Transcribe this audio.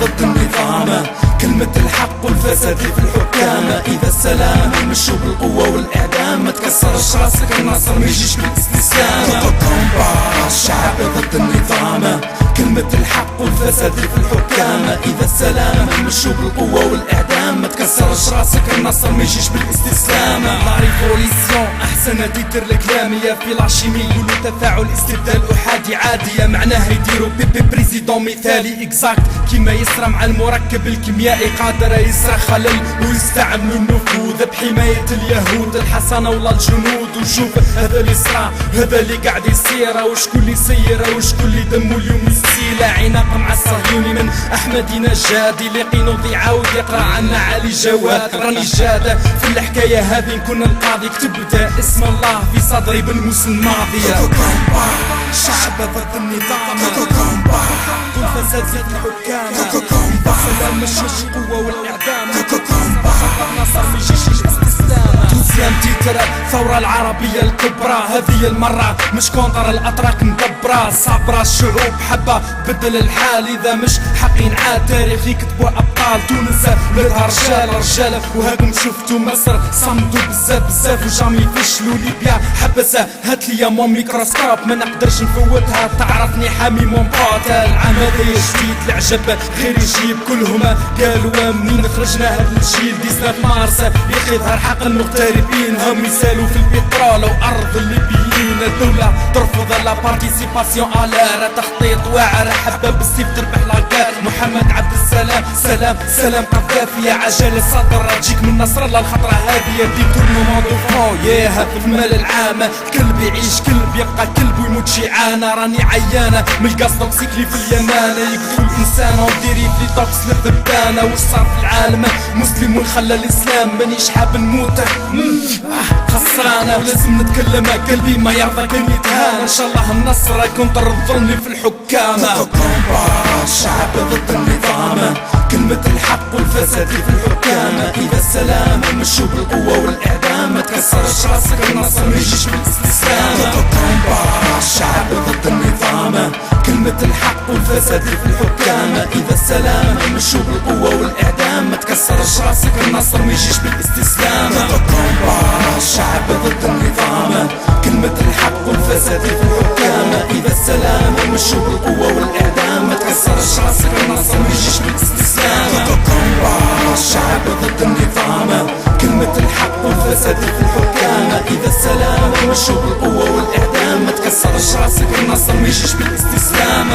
ضد النظام، كلمة الحق والفساد في الحكام. إذا السلام يمشوا بالقوة والإعدام، ما تكسرش راسك النصر ما يجيش بالاستسلام. الشعب ضد النظام، كلمة الحق والفساد في الحكام. إذا السلام يمشوا بالقوة والإعدام، ما تكسرش راسك النصر ما يجيش بالاستسلام. لا ريفوليسيون أحسن تيتر الكلامية في لاشيمي، يقولوا تفاعل استبدال أحادي عادية، معناه يديروا بيبي بريزيدون مثالي اكزاكت كيما يسرى مع المركب الكيميائي، قادر يسرى خلل ويستعملوا النفوذ بحماية اليهود الحسنة ولا الجنود. وشوف هذا اللي صرا، هذا اللي قاعد يصير، وشكون اللي يسير وشكون اللي دمو اليوم يسيل. عناق مع الصهيوني من أحمدي نجاد، اللي قينوض يعاود يقرا عنا علي جواد. راني جاد في الحكاية هذه نكون القاضي، كتبت اسم الله في صدري بالموس الماضية. شعب ضد النظام، والفساد في الحكام. السلام مش القوة والإعدام، النصر ميجيش استسلام. توسيام تيتر الثورة العربية الكبرى، هذه المرة مش كونتر الأتراك مدبرة. صابرة الشعوب حبة بدل الحال، إذا مش حقين عاد تاريخ يكتبوا أبطال تونس ولادها رجال. وهاكم شفتوا مصر صمدوا بزاف وجامي فشلوا. ليبيا حبسة هاتلي يا مون ميكروسكوب، ما نقدرش نفوتها، تعرفني حامي مون بوت. العام هذا جديد العجب غير يجيب، كلهم قالوا منين خرجنا هذا الجيل. 19 مارس يظهر حق المغتربين، هم يسالوا في البترول وأرض الليبيين. الدولة ترفض لا بارتيسيباسيون الير، تخطيط واعر حبة بالسيف تربح لاكار. محمد عبد السلام سلام قذافي، يا عجل الصدر تجيك من نصر الله. الخطرة هذه دي تورنمون دو فرون، ياها في المال العام. كلب يعيش كلب يبقى كلب ويموت جيعانة. راني عيانة من الغاز توكسيكلي في اليمانة، يقتلوا الإنسان وديري في توكس للذبانة. وش صار في العالم مسلم وخلى الإسلام، مانيش حاب نموت خسرانة ولازم نتكلم. قلبي ما يرضى كان يتهان، إن شاء الله النصر يكون طر الظلم في الحكام. الشعب ضد النظام، كلمة الحق والفساد في الحكام. إذا السلام يمشوا بالقوة والإعدام، ما تكسرش راسك النصر ما يجيش بالاستسلام. الشعب ضد النظام، كلمة الحق والفساد في الحكام. إذا السلام يمشوا بالقوة والإعدام، ما تكسرش راسك النصر ما يجيش بالاستسلام. الشعب ضد النظام، كلمة الحق والفساد في الحكام. إذا السلام يمشوا بالقوة والإعدام، ما تكسرش راسك النصر ما يجيش بالاستسلام. الشعب ضد النظام، كلمة الحق والفساد في الحكام. إذا السلام يمشوا بالقوة والإعدام، ما تكسرش راسك النصر ما يجيش بالاستسلام.